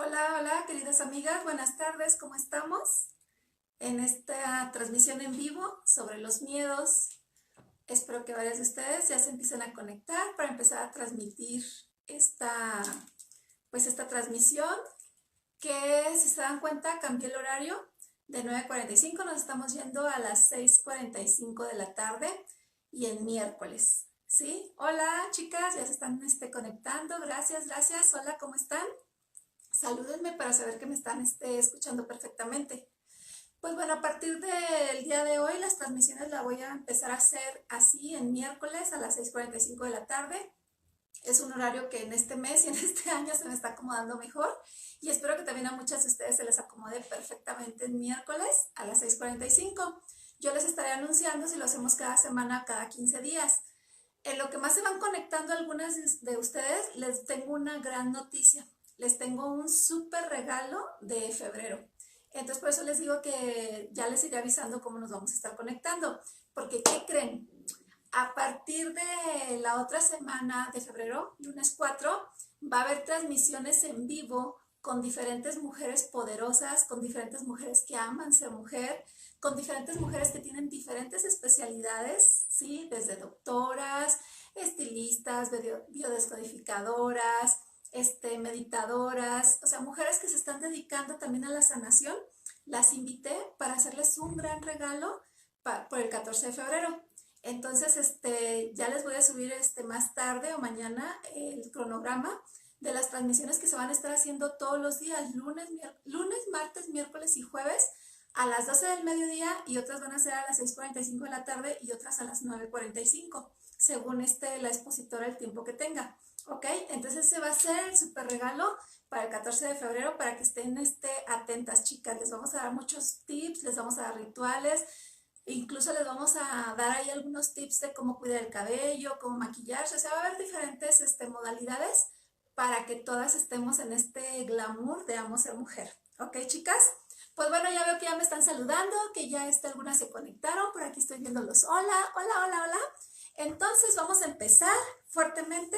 Hola, hola, queridas amigas, buenas tardes, ¿cómo estamos? En esta transmisión en vivo sobre los miedos, espero que varias de ustedes ya se empiecen a conectar para empezar a transmitir esta, esta transmisión, que si se dan cuenta cambié el horario de 9:45, nos estamos yendo a las 6:45 de la tarde y el miércoles, ¿sí? Hola, chicas, ya se están conectando, gracias, gracias, hola, ¿cómo están? Salúdenme para saber que me están escuchando perfectamente. Pues bueno, a partir del día de hoy las transmisiones las voy a empezar a hacer así en miércoles a las 6:45 de la tarde. Es un horario que en este mes y en este año se me está acomodando mejor y espero que también a muchas de ustedes se les acomode perfectamente el miércoles a las 6:45. Yo les estaré anunciando si lo hacemos cada semana, cada 15 días. En lo que más se van conectando algunas de ustedes, les tengo una gran noticia. Les tengo un súper regalo de febrero. Entonces, por eso les digo que ya les iré avisando cómo nos vamos a estar conectando. Porque, ¿qué creen? A partir de la otra semana de febrero, lunes 4, va a haber transmisiones en vivo con diferentes mujeres poderosas, con diferentes mujeres que aman ser mujer, con diferentes mujeres que tienen diferentes especialidades, ¿sí? Desde doctoras, estilistas, biodescodificadoras, meditadoras, o sea, mujeres que se están dedicando también a la sanación. Las invité para hacerles un gran regalo por el 14 de febrero. Entonces, ya les voy a subir más tarde o mañana el cronograma de las transmisiones que se van a estar haciendo todos los días, lunes, martes, miércoles y jueves a las 12 del mediodía, y otras van a ser a las 6:45 de la tarde y otras a las 9:45, según la expositora el tiempo que tenga. ¿Ok? Entonces ese va a ser el super regalo para el 14 de febrero para que estén atentas, chicas. Les vamos a dar muchos tips, les vamos a dar rituales, incluso les vamos a dar ahí algunos tips de cómo cuidar el cabello, cómo maquillarse. O sea, va a haber diferentes modalidades para que todas estemos en este glamour de amo ser mujer. ¿Ok, chicas? Pues bueno, ya veo que ya me están saludando, que ya algunas se conectaron. Por aquí estoy viéndolos. Hola, hola, hola, hola. Entonces vamos a empezar fuertemente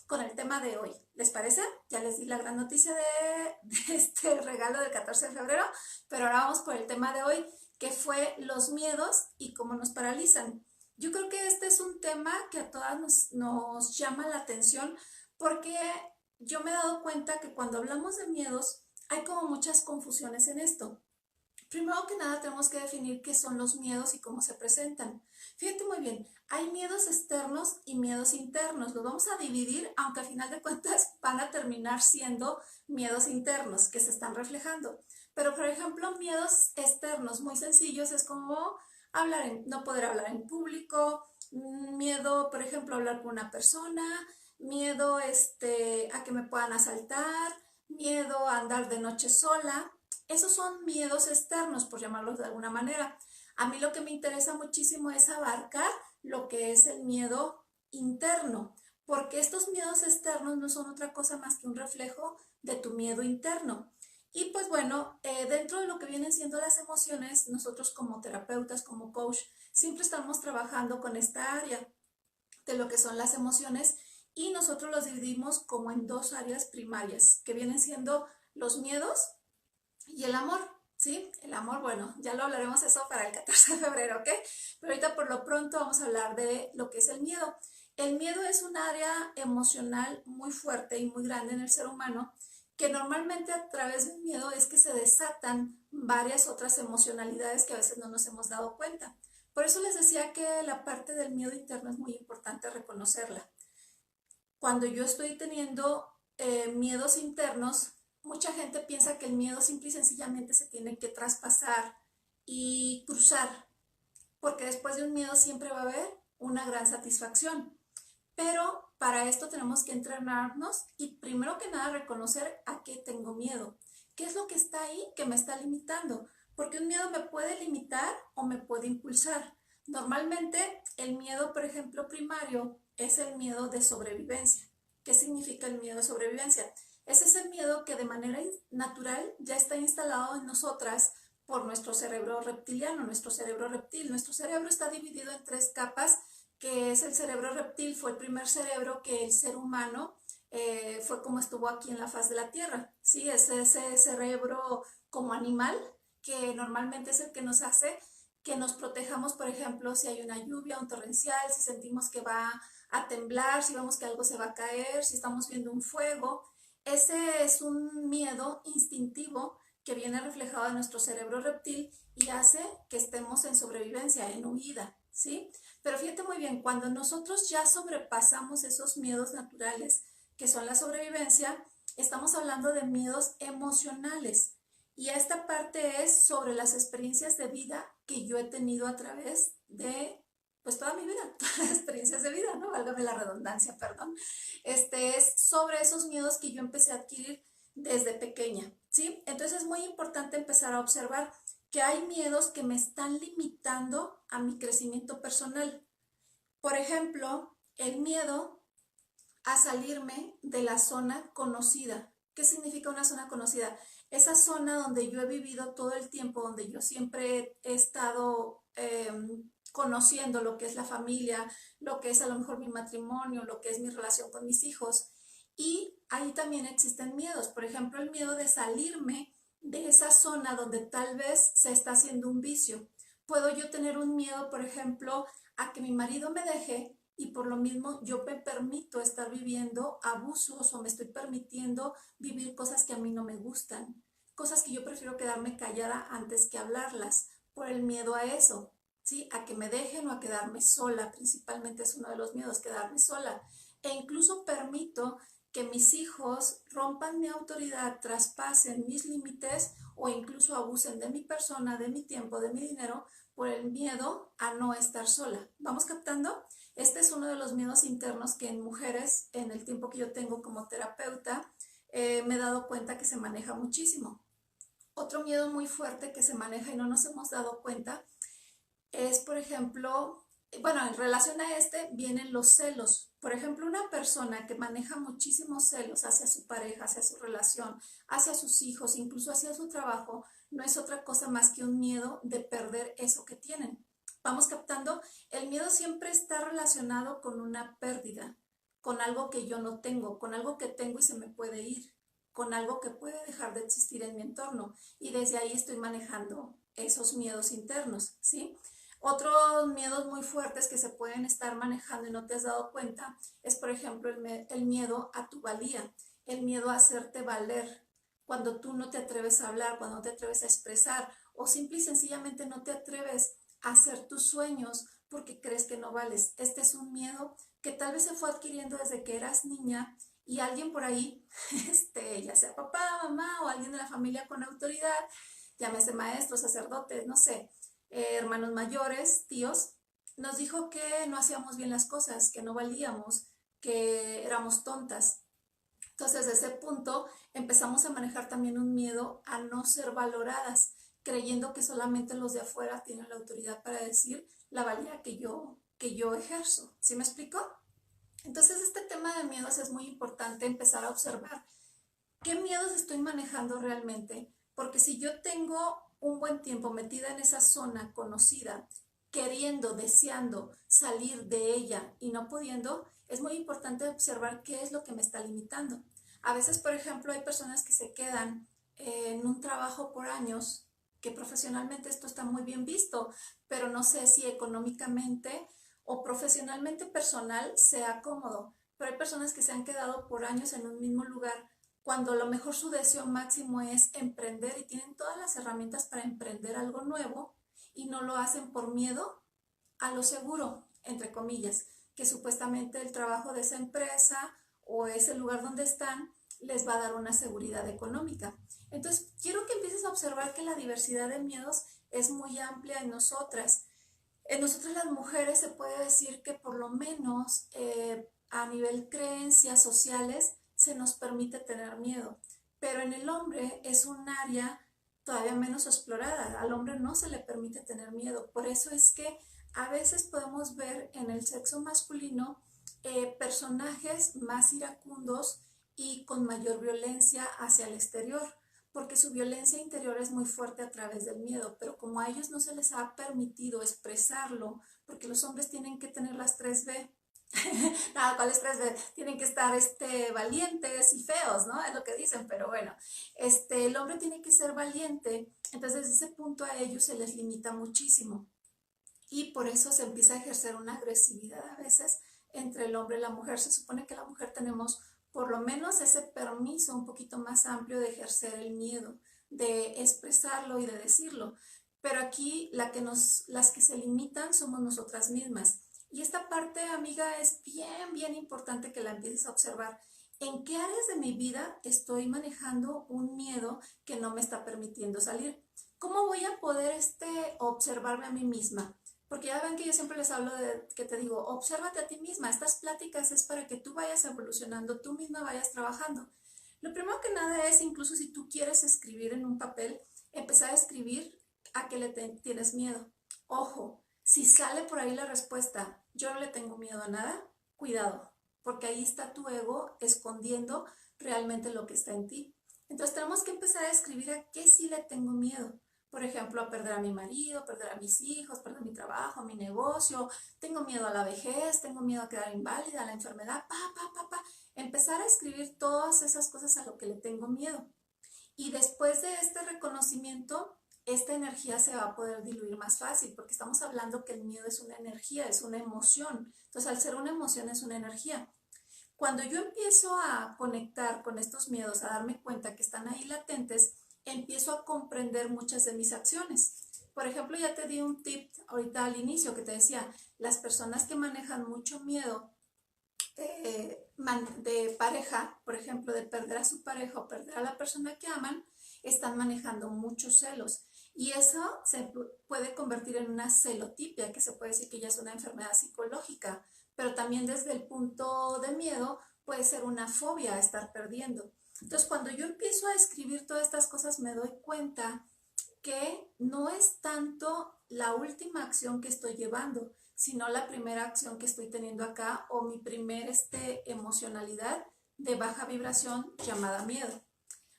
con el tema de hoy. ¿Les parece? Ya les di la gran noticia de este regalo del 14 de febrero, pero ahora vamos por el tema de hoy, que fue los miedos y cómo nos paralizan. Yo creo que este es un tema que a todas nos llama la atención, porque yo me he dado cuenta que cuando hablamos de miedos hay como muchas confusiones en esto. Primero que nada tenemos que definir qué son los miedos y cómo se presentan. Fíjate muy bien, hay miedos externos y miedos internos. Los vamos a dividir, aunque al final de cuentas van a terminar siendo miedos internos que se están reflejando. Pero por ejemplo, miedos externos muy sencillos es como no poder hablar en público, miedo, por ejemplo, a hablar con una persona, miedo a que me puedan asaltar, miedo a andar de noche sola. Esos son miedos externos, por llamarlos de alguna manera. A mí lo que me interesa muchísimo es abarcar lo que es el miedo interno, porque estos miedos externos no son otra cosa más que un reflejo de tu miedo interno. Y pues bueno, dentro de lo que vienen siendo las emociones, nosotros como terapeutas, como coach, siempre estamos trabajando con esta área de lo que son las emociones, y nosotros los dividimos como en dos áreas primarias, que vienen siendo los miedos y el amor, ¿sí? El amor, bueno, ya lo hablaremos eso para el 14 de febrero, ¿ok? Pero ahorita por lo pronto vamos a hablar de lo que es el miedo. El miedo es un área emocional muy fuerte y muy grande en el ser humano, que normalmente a través del miedo es que se desatan varias otras emocionalidades que a veces no nos hemos dado cuenta. Por eso les decía que la parte del miedo interno es muy importante reconocerla. Cuando yo estoy teniendo miedos internos, mucha gente piensa que el miedo simple y sencillamente se tiene que traspasar y cruzar, porque después de un miedo siempre va a haber una gran satisfacción. Pero para esto tenemos que entrenarnos y primero que nada reconocer a qué tengo miedo. ¿Qué es lo que está ahí que me está limitando? Porque un miedo me puede limitar o me puede impulsar. Normalmente el miedo, por ejemplo, primario es el miedo de sobrevivencia. ¿Qué significa el miedo de sobrevivencia? Es ese miedo que de manera natural ya está instalado en nosotras por nuestro cerebro reptiliano, nuestro cerebro reptil. Nuestro cerebro está dividido en tres capas, que es el cerebro reptil. Fue el primer cerebro que el ser humano fue como estuvo aquí en la faz de la Tierra, ¿sí? Es ese cerebro como animal que normalmente es el que nos hace que nos protejamos, por ejemplo, si hay una lluvia, un torrencial, si sentimos que va a temblar, si vemos que algo se va a caer, si estamos viendo un fuego. Ese es un miedo instintivo que viene reflejado en nuestro cerebro reptil y hace que estemos en sobrevivencia, en huida, ¿sí? Pero fíjate muy bien, cuando nosotros ya sobrepasamos esos miedos naturales, que son la sobrevivencia, estamos hablando de miedos emocionales. Y esta parte es sobre las experiencias de vida que yo he tenido a través de, pues toda mi vida, todas las experiencias de vida, ¿no? Válgame la redundancia, perdón. Es sobre esos miedos que yo empecé a adquirir desde pequeña, ¿sí? Entonces es muy importante empezar a observar que hay miedos que me están limitando a mi crecimiento personal. Por ejemplo, el miedo a salirme de la zona conocida. ¿Qué significa una zona conocida? Esa zona donde yo he vivido todo el tiempo, donde yo siempre he estado conociendo lo que es la familia, lo que es a lo mejor mi matrimonio, lo que es mi relación con mis hijos. Y ahí también existen miedos. Por ejemplo, el miedo de salirme de esa zona donde tal vez se está haciendo un vicio. Puedo yo tener un miedo, por ejemplo, a que mi marido me deje y por lo mismo yo me permito estar viviendo abusos o me estoy permitiendo vivir cosas que a mí no me gustan, cosas que yo prefiero quedarme callada antes que hablarlas por el miedo a eso, ¿sí? A que me dejen o a quedarme sola, principalmente es uno de los miedos, quedarme sola. E incluso permito que mis hijos rompan mi autoridad, traspasen mis límites o incluso abusen de mi persona, de mi tiempo, de mi dinero por el miedo a no estar sola. ¿Vamos captando? Este es uno de los miedos internos que en mujeres, en el tiempo que yo tengo como terapeuta, me he dado cuenta que se maneja muchísimo. Otro miedo muy fuerte que se maneja y no nos hemos dado cuenta es, por ejemplo, bueno, en relación a este vienen los celos. Por ejemplo, una persona que maneja muchísimos celos hacia su pareja, hacia su relación, hacia sus hijos, incluso hacia su trabajo, no es otra cosa más que un miedo de perder eso que tienen. Vamos captando, el miedo siempre está relacionado con una pérdida, con algo que yo no tengo, con algo que tengo y se me puede ir, con algo que puede dejar de existir en mi entorno. Y desde ahí estoy manejando esos miedos internos, ¿sí? Otros miedos muy fuertes que se pueden estar manejando y no te has dado cuenta es, por ejemplo, el miedo a tu valía, el miedo a hacerte valer cuando tú no te atreves a hablar, cuando no te atreves a expresar o simple y sencillamente no te atreves a hacer tus sueños porque crees que no vales. Este es un miedo que tal vez se fue adquiriendo desde que eras niña y alguien por ahí, ya sea papá, mamá o alguien de la familia con autoridad, llámese maestro, sacerdote, no sé, hermanos mayores, tíos, nos dijo que no hacíamos bien las cosas, que no valíamos, que éramos tontas. Entonces, desde ese punto empezamos a manejar también un miedo a no ser valoradas, creyendo que solamente los de afuera tienen la autoridad para decir la valía que yo ejerzo. ¿Sí me explico? Entonces, este tema de miedos es muy importante empezar a observar qué miedos estoy manejando realmente, porque si yo tengo un buen tiempo metida en esa zona conocida, queriendo, deseando salir de ella y no pudiendo, es muy importante observar qué es lo que me está limitando. A veces, por ejemplo, hay personas que se quedan en un trabajo por años, que profesionalmente esto está muy bien visto, pero no sé si económicamente o profesionalmente personal sea cómodo. Pero hay personas que se han quedado por años en un mismo lugar cuando a lo mejor su deseo máximo es emprender y tienen todas las herramientas para emprender algo nuevo y no lo hacen por miedo a lo seguro, entre comillas, que supuestamente el trabajo de esa empresa o ese lugar donde están les va a dar una seguridad económica. Entonces, quiero que empieces a observar que la diversidad de miedos es muy amplia en nosotras. En nosotras las mujeres se puede decir que por lo menos a nivel creencias sociales se nos permite tener miedo, pero en el hombre es un área todavía menos explorada. Al hombre no se le permite tener miedo. Por eso es que a veces podemos ver en el sexo masculino personajes más iracundos y con mayor violencia hacia el exterior, porque su violencia interior es muy fuerte a través del miedo, pero como a ellos no se les ha permitido expresarlo, porque los hombres tienen que tener las 3B, Nada, ¿cuáles tres? Tienen que estar valientes y feos, ¿no? Es lo que dicen, pero bueno, el hombre tiene que ser valiente, entonces desde ese punto a ellos se les limita muchísimo y por eso se empieza a ejercer una agresividad a veces entre el hombre y la mujer. Se supone que la mujer tenemos por lo menos ese permiso un poquito más amplio de ejercer el miedo, de expresarlo y de decirlo. Pero aquí las que se limitan somos nosotras mismas. Y esta parte, amiga, es bien, bien importante que la empieces a observar. ¿En qué áreas de mi vida estoy manejando un miedo que no me está permitiendo salir? ¿Cómo voy a poder observarme a mí misma? Porque ya ven que yo siempre les hablo de que te digo, obsérvate a ti misma. Estas pláticas es para que tú vayas evolucionando, tú misma vayas trabajando. Lo primero que nada es, incluso si tú quieres escribir en un papel, empezar a escribir a qué tienes miedo. Ojo, si sale por ahí la respuesta, yo no le tengo miedo a nada, cuidado, porque ahí está tu ego escondiendo realmente lo que está en ti. Entonces tenemos que empezar a escribir a qué sí le tengo miedo. Por ejemplo, a perder a mi marido, a perder a mis hijos, perder mi trabajo, mi negocio, tengo miedo a la vejez, tengo miedo a quedar inválida, a la enfermedad, Empezar a escribir todas esas cosas a lo que le tengo miedo. Y después de este reconocimiento, esta energía se va a poder diluir más fácil, porque estamos hablando que el miedo es una energía, es una emoción. Entonces, al ser una emoción, es una energía. Cuando yo empiezo a conectar con estos miedos, a darme cuenta que están ahí latentes, empiezo a comprender muchas de mis acciones. Por ejemplo, ya te di un tip ahorita al inicio que te decía, las personas que manejan mucho miedo de pareja, por ejemplo, de perder a su pareja o perder a la persona que aman, están manejando muchos celos. Y eso se puede convertir en una celotipia, que se puede decir que ya es una enfermedad psicológica, pero también desde el punto de miedo puede ser una fobia a estar perdiendo. Entonces, cuando yo empiezo a escribir todas estas cosas, me doy cuenta que no es tanto la última acción que estoy llevando, sino la primera acción que estoy teniendo acá o mi primer emocionalidad de baja vibración llamada miedo.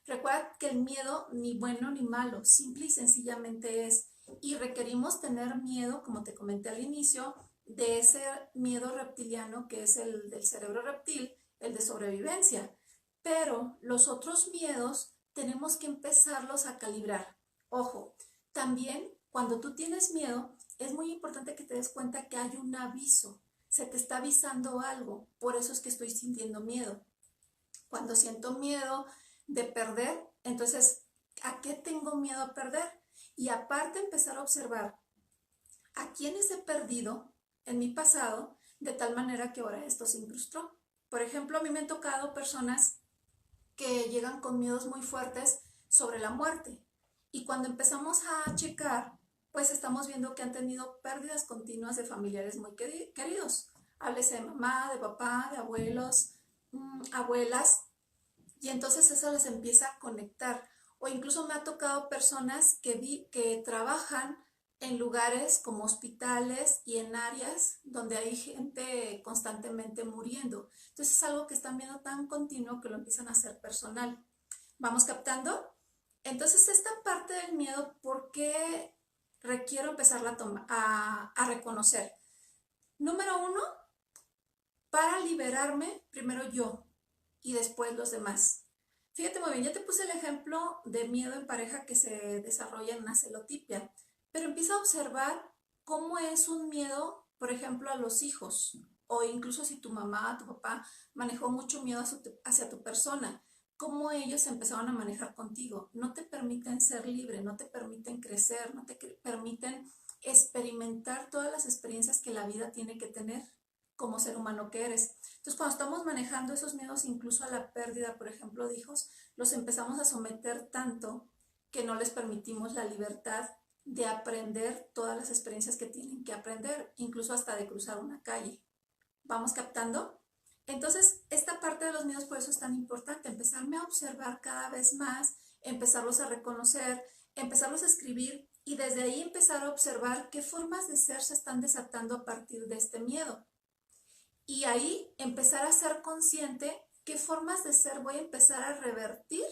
Recuerda que el miedo ni bueno ni malo, simple y sencillamente es. Y requerimos tener miedo, como te comenté al inicio, de ese miedo reptiliano que es el del cerebro reptil, el de sobrevivencia. Pero los otros miedos tenemos que empezarlos a calibrar. Ojo, también cuando tú tienes miedo, es muy importante que te des cuenta que hay un aviso. Se te está avisando algo. Por eso es que estoy sintiendo miedo. Cuando siento miedo de perder, entonces, ¿a qué tengo miedo a perder? Y aparte empezar a observar a quiénes he perdido en mi pasado de tal manera que ahora esto se incrustó. Por ejemplo, a mí me han tocado personas que llegan con miedos muy fuertes sobre la muerte. Y cuando empezamos a checar, pues estamos viendo que han tenido pérdidas continuas de familiares muy queridos. Háblese de mamá, de papá, de abuelos, abuelas, y entonces eso les empieza a conectar. O incluso me ha tocado personas que trabajan en lugares como hospitales y en áreas donde hay gente constantemente muriendo. Entonces es algo que están viendo tan continuo que lo empiezan a hacer personal. ¿Vamos captando? Entonces esta parte del miedo, ¿por qué requiero empezarla a reconocer? Número uno, para liberarme, primero yo y después los demás. Fíjate muy bien, ya te puse el ejemplo de miedo en pareja que se desarrolla en una celotipia, pero empieza a observar cómo es un miedo, por ejemplo, a los hijos, o incluso si tu mamá, tu papá manejó mucho miedo hacia tu persona, cómo ellos empezaron a manejar contigo. No te permiten ser libre, no te permiten crecer, no te permiten experimentar todas las experiencias que la vida tiene que tener como ser humano que eres. Entonces, cuando estamos manejando esos miedos, incluso a la pérdida, por ejemplo, de hijos, los empezamos a someter tanto que no les permitimos la libertad de aprender todas las experiencias que tienen que aprender, incluso hasta de cruzar una calle. ¿Vamos captando? Entonces, esta parte de los miedos por eso es tan importante, empezarme a observar cada vez más, empezarlos a reconocer, empezarlos a escribir y desde ahí empezar a observar qué formas de ser se están desatando a partir de este miedo. Y ahí empezar a ser consciente qué formas de ser voy a empezar a revertir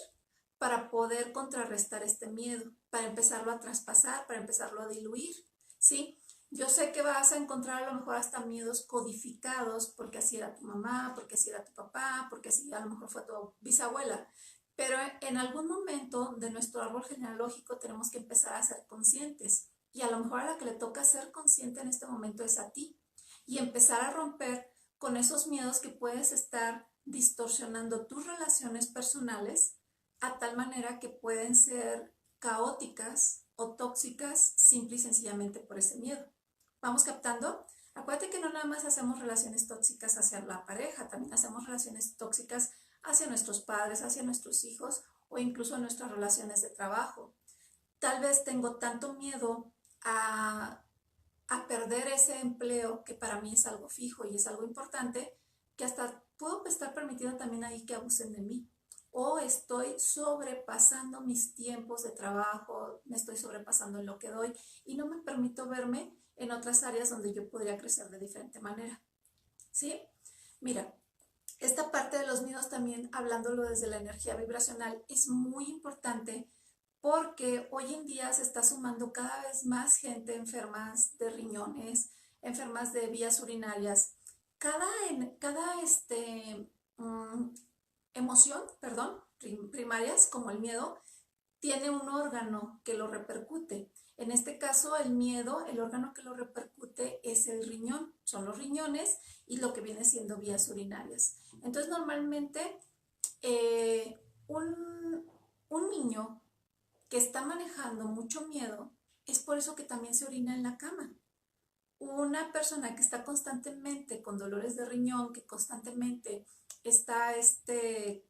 para poder contrarrestar este miedo, para empezarlo a traspasar, para empezarlo a diluir, ¿sí? Yo sé que vas a encontrar a lo mejor hasta miedos codificados, porque así era tu mamá, porque así era tu papá, porque así a lo mejor fue tu bisabuela. Pero en algún momento de nuestro árbol genealógico tenemos que empezar a ser conscientes. Y a lo mejor a la que le toca ser consciente en este momento es a ti. Y empezar a romper con esos miedos que puedes estar distorsionando tus relaciones personales a tal manera que pueden ser caóticas o tóxicas simple y sencillamente por ese miedo. ¿Vamos captando? Acuérdate que no nada más hacemos relaciones tóxicas hacia la pareja, también hacemos relaciones tóxicas hacia nuestros padres, hacia nuestros hijos o incluso en nuestras relaciones de trabajo. Tal vez tengo tanto miedo a, a perder ese empleo que para mí es algo fijo y es algo importante, que hasta puedo estar permitido también ahí que abusen de mí. O estoy sobrepasando mis tiempos de trabajo, me estoy sobrepasando en lo que doy y no me permito verme en otras áreas donde yo podría crecer de diferente manera. ¿Sí? Mira, esta parte de los miedos también, hablándolo desde la energía vibracional, es muy importante porque hoy en día se está sumando cada vez más gente enfermas de riñones, enfermas de vías urinarias. Cada emoción, perdón, primarias, como el miedo, tiene un órgano que lo repercute. En este caso, el miedo, el órgano que lo repercute es el riñón, son los riñones y lo que viene siendo vías urinarias. Entonces, normalmente, eh, un, un niño que está manejando mucho miedo, es por eso que también se orina en la cama. Una persona que está constantemente con dolores de riñón, que constantemente está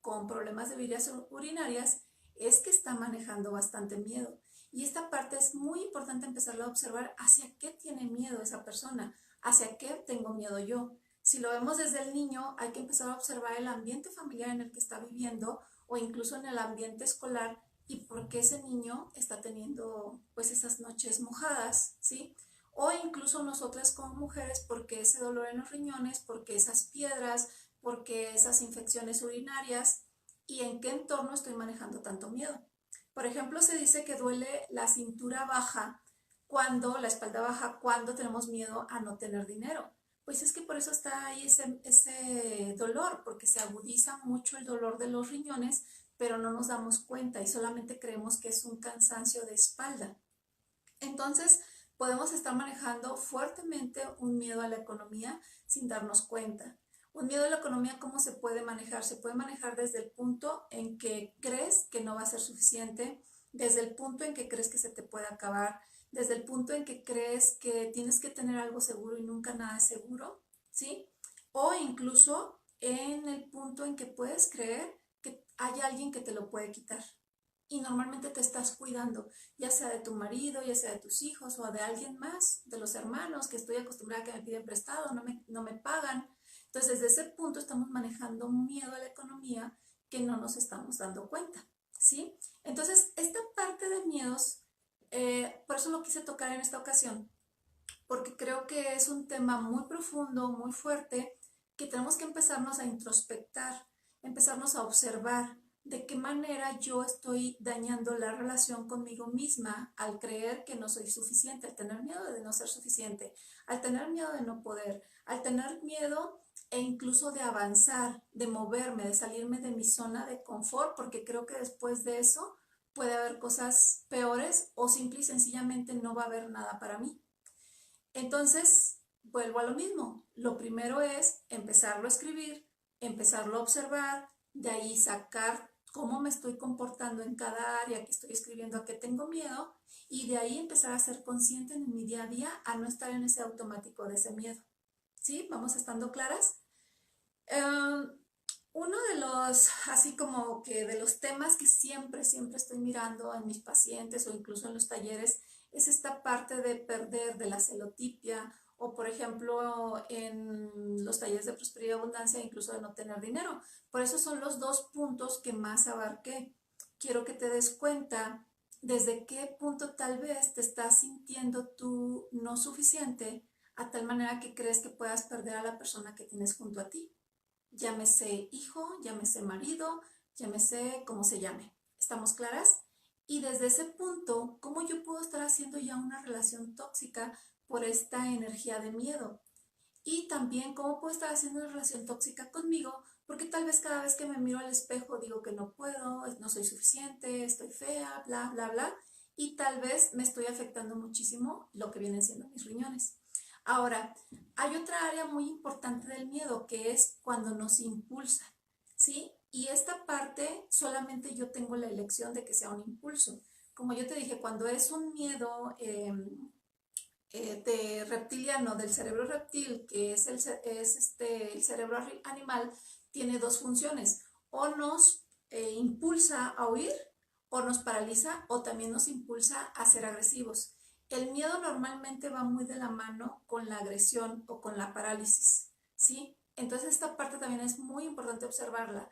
con problemas de vías urinarias, es que está manejando bastante miedo. Y esta parte es muy importante empezarlo a observar hacia qué tiene miedo esa persona, hacia qué tengo miedo yo. Si lo vemos desde el niño, hay que empezar a observar el ambiente familiar en el que está viviendo o incluso en el ambiente escolar y por qué ese niño está teniendo pues esas noches mojadas, ¿sí? O incluso nosotras como mujeres, porque ese dolor en los riñones, porque esas piedras, porque esas infecciones urinarias y en qué entorno estoy manejando tanto miedo. Por ejemplo, se dice que duele la cintura baja la espalda baja, cuando tenemos miedo a no tener dinero. Pues es que por eso está ahí ese dolor, porque se agudiza mucho el dolor de los riñones, pero no nos damos cuenta y solamente creemos que es un cansancio de espalda. Entonces, podemos estar manejando fuertemente un miedo a la economía sin darnos cuenta. Un miedo a la economía, ¿cómo se puede manejar? Se puede manejar desde el punto en que crees que no va a ser suficiente, desde el punto en que crees que se te puede acabar, desde el punto en que crees que tienes que tener algo seguro y nunca nada es seguro, ¿sí? O incluso en el punto en que puedes creer que hay alguien que te lo puede quitar y normalmente te estás cuidando, ya sea de tu marido, ya sea de tus hijos o de alguien más, de los hermanos, que estoy acostumbrada a que me piden prestado, no me pagan. Entonces, desde ese punto estamos manejando un miedo a la economía que no nos estamos dando cuenta, ¿sí? Entonces, esta parte de miedos, por eso lo quise tocar en esta ocasión, porque creo que es un tema muy profundo, muy fuerte, que tenemos que empezarnos a introspectar, empezarnos a observar de qué manera yo estoy dañando la relación conmigo misma al creer que no soy suficiente, al tener miedo de no ser suficiente, al tener miedo de no poder, al tener miedo e incluso de avanzar, de moverme, de salirme de mi zona de confort, porque creo que después de eso puede haber cosas peores o simple y sencillamente no va a haber nada para mí. Entonces, vuelvo a lo mismo. Lo primero es empezarlo a escribir, empezarlo a observar, de ahí sacar cómo me estoy comportando en cada área que estoy escribiendo a qué tengo miedo y de ahí empezar a ser consciente en mi día a día a no estar en ese automático de ese miedo. ¿Sí? ¿Vamos estando claras? Uno de los, así como que de los temas que siempre estoy mirando en mis pacientes o incluso en los talleres, es esta parte de perder, de la celotipia, o por ejemplo en los talleres de prosperidad y abundancia, incluso de no tener dinero. Por eso son los dos puntos que más abarqué. Quiero que te des cuenta desde qué punto tal vez te estás sintiendo tú no suficiente, a tal manera que crees que puedas perder a la persona que tienes junto a ti. Llámese hijo, llámese marido, llámese como se llame. ¿Estamos claras? Y desde ese punto, ¿cómo yo puedo estar haciendo ya una relación tóxica por esta energía de miedo. Y también cómo puedo estar haciendo una relación tóxica conmigo, porque tal vez cada vez que me miro al espejo digo que no puedo, no soy suficiente, estoy fea, bla, bla, bla, y tal vez me estoy afectando muchísimo lo que vienen siendo mis riñones. Ahora, hay otra área muy importante del miedo que es cuando nos impulsa, ¿sí? Y esta parte solamente yo tengo la elección de que sea un impulso. Como yo te dije, cuando es un miedo de reptiliano, del cerebro reptil, que es el cerebro animal, tiene dos funciones. O nos impulsa a huir, o nos paraliza, o también nos impulsa a ser agresivos. El miedo normalmente va muy de la mano con la agresión o con la parálisis, ¿sí? Entonces esta parte también es muy importante observarla.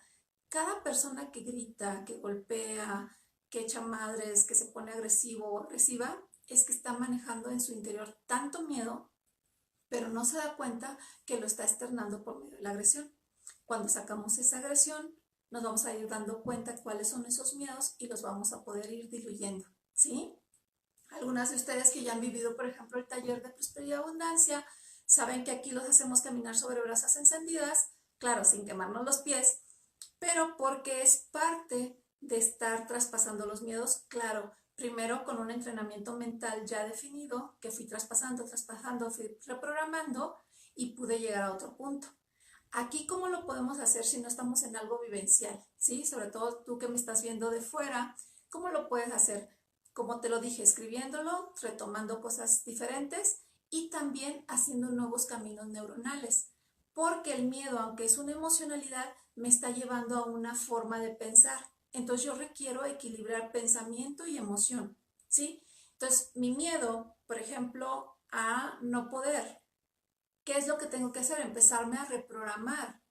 Cada persona que grita, que golpea, que echa madres, que se pone agresivo o agresiva, es que está manejando en su interior tanto miedo, pero no se da cuenta que lo está externando por medio de la agresión. Cuando sacamos esa agresión, nos vamos a ir dando cuenta cuáles son esos miedos y los vamos a poder ir diluyendo, ¿sí? Algunas de ustedes que ya han vivido, por ejemplo, el taller de prosperidad y abundancia, saben que aquí los hacemos caminar sobre brasas encendidas, claro, sin quemarnos los pies, pero porque es parte de estar traspasando los miedos, claro, primero con un entrenamiento mental ya definido, que fui traspasando, fui reprogramando y pude llegar a otro punto. Aquí, ¿cómo lo podemos hacer si no estamos en algo vivencial? ¿Sí? Sobre todo tú que me estás viendo de fuera, ¿cómo lo puedes hacer? Como te lo dije, escribiéndolo, retomando cosas diferentes y también haciendo nuevos caminos neuronales. Porque el miedo, aunque es una emocionalidad, me está llevando a una forma de pensar. Entonces yo requiero equilibrar pensamiento y emoción, ¿sí? Entonces mi miedo, por ejemplo, a no poder, ¿qué es lo que tengo que hacer? Empezarme a reprogramar.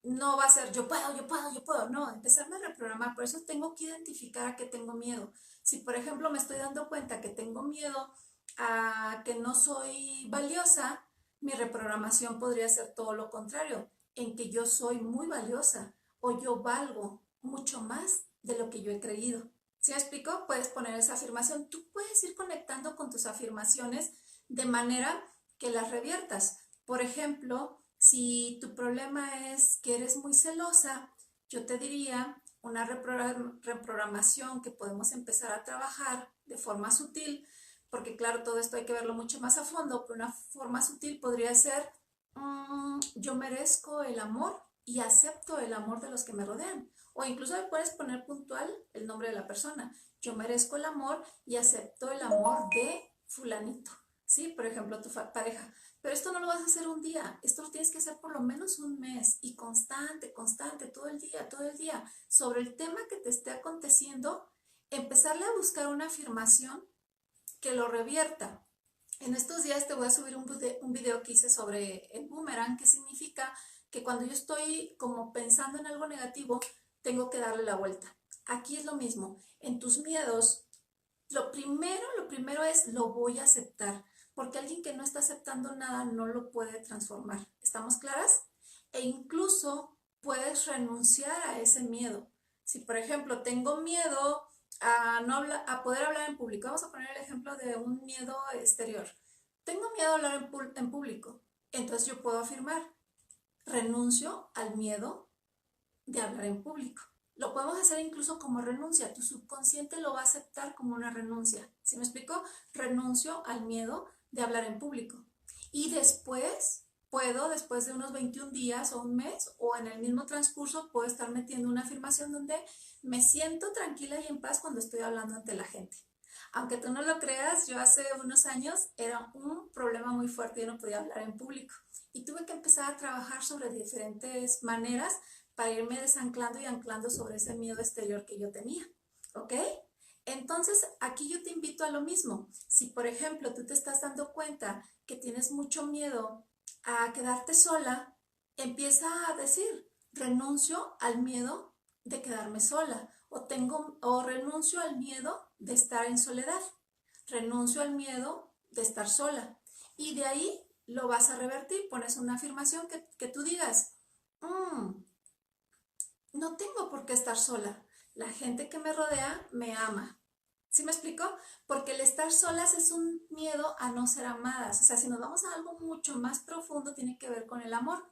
No va a ser yo puedo, yo puedo, yo puedo, no, empezarme a reprogramar. Por eso tengo que identificar a qué tengo miedo. Si, por ejemplo, me estoy dando cuenta que tengo miedo a que no soy valiosa, mi reprogramación podría ser todo lo contrario, en que yo soy muy valiosa o yo valgo mucho más de lo que yo he creído. ¿Sí me explico? Puedes poner esa afirmación. Tú puedes ir conectando con tus afirmaciones de manera que las reviertas. Por ejemplo, si tu problema es que eres muy celosa, yo te diría una reprogramación que podemos empezar a trabajar de forma sutil, porque claro, todo esto hay que verlo mucho más a fondo, pero una forma sutil podría ser, yo merezco el amor y acepto el amor de los que me rodean. O incluso le puedes poner puntual el nombre de la persona. Yo merezco el amor y acepto el amor de fulanito. ¿Sí? Por ejemplo, tu pareja. Pero esto no lo vas a hacer un día, esto lo tienes que hacer por lo menos un mes y constante, constante, todo el día, sobre el tema que te esté aconteciendo, empezarle a buscar una afirmación que lo revierta. En estos días te voy a subir un video que hice sobre el boomerang, que significa que cuando yo estoy como pensando en algo negativo, tengo que darle la vuelta. Aquí es lo mismo, en tus miedos, lo primero es lo voy a aceptar, porque alguien que no está aceptando nada no lo puede transformar. ¿Estamos claras? E incluso puedes renunciar a ese miedo. Si, por ejemplo, tengo miedo a, no a poder hablar en público, vamos a poner el ejemplo de un miedo exterior. Tengo miedo a hablar en público, entonces yo puedo afirmar, renuncio al miedo de hablar en público. Lo podemos hacer incluso como renuncia. Tu subconsciente lo va a aceptar como una renuncia. ¿Sí me explico? Renuncio al miedo de hablar en público. Y después puedo, después de unos 21 días o un mes, o en el mismo transcurso, puedo estar metiendo una afirmación donde me siento tranquila y en paz cuando estoy hablando ante la gente. Aunque tú no lo creas, yo hace unos años era un problema muy fuerte, yo no podía hablar en público. Y tuve que empezar a trabajar sobre diferentes maneras para irme desanclando y anclando sobre ese miedo exterior que yo tenía, ¿ok? Entonces, aquí yo te invito a lo mismo. Si, por ejemplo, tú te estás dando cuenta que tienes mucho miedo a quedarte sola, empieza a decir, renuncio al miedo de quedarme sola o renuncio al miedo de estar en soledad, renuncio al miedo de estar sola. Y de ahí lo vas a revertir, pones una afirmación que tú digas, no tengo por qué estar sola. La gente que me rodea me ama. ¿Sí me explico? Porque el estar solas es un miedo a no ser amadas. O sea, si nos vamos a algo mucho más profundo, tiene que ver con el amor.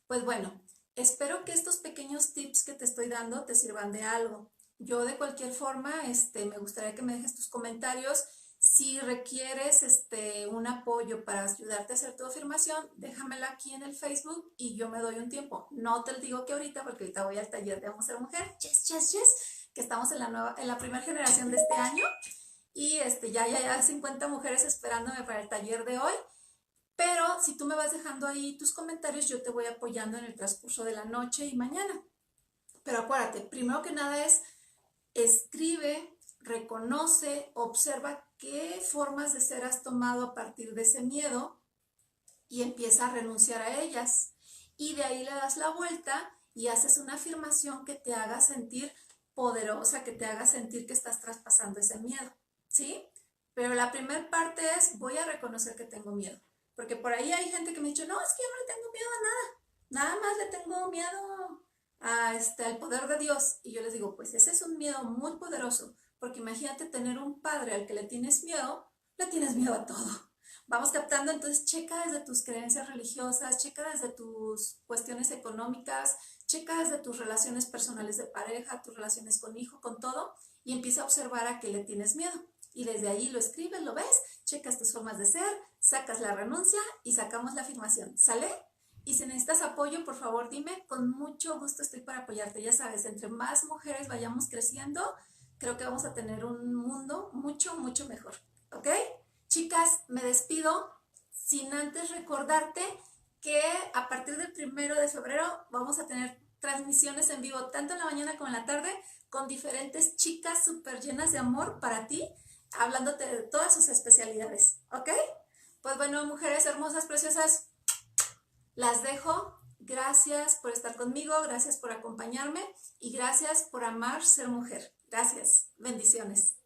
Pues bueno, espero que estos pequeños tips que te estoy dando te sirvan de algo. Yo de cualquier forma, me gustaría que me dejes tus comentarios. Si requieres un apoyo para ayudarte a hacer tu afirmación, déjamela aquí en el Facebook y yo me doy un tiempo. No te lo digo que ahorita, porque ahorita voy al taller de Vamos a ser Mujer, yes, yes, yes, que estamos en la primera generación de este año y ya 50 mujeres esperándome para el taller de hoy. Pero si tú me vas dejando ahí tus comentarios, yo te voy apoyando en el transcurso de la noche y mañana. Pero acuérdate, primero que nada es escribe, reconoce, observa qué formas de ser has tomado a partir de ese miedo y empieza a renunciar a ellas. Y de ahí le das la vuelta y haces una afirmación que te haga sentir poderosa, que te haga sentir que estás traspasando ese miedo, ¿sí? Pero la primera parte es, voy a reconocer que tengo miedo. Porque por ahí hay gente que me ha dicho, no, es que yo no le tengo miedo a nada. Nada más le tengo miedo al poder de Dios. Y yo les digo, pues ese es un miedo muy poderoso. Porque imagínate tener un padre al que le tienes miedo a todo. Vamos captando, entonces checa desde tus creencias religiosas, checa desde tus cuestiones económicas, checa desde tus relaciones personales de pareja, tus relaciones con hijo, con todo, y empieza a observar a qué le tienes miedo. Y desde ahí lo escribes, lo ves, checas tus formas de ser, sacas la renuncia y sacamos la afirmación. ¿Sale? Y si necesitas apoyo, por favor dime, con mucho gusto estoy para apoyarte. Ya sabes, entre más mujeres vayamos creciendo, creo que vamos a tener un mundo mucho, mucho mejor. ¿Ok? Chicas, me despido sin antes recordarte que a partir del 1 de febrero vamos a tener transmisiones en vivo, tanto en la mañana como en la tarde, con diferentes chicas súper llenas de amor para ti, hablándote de todas sus especialidades, ¿ok? Pues bueno, mujeres hermosas, preciosas, las dejo. Gracias por estar conmigo, gracias por acompañarme y gracias por amar ser mujer. Gracias. Bendiciones.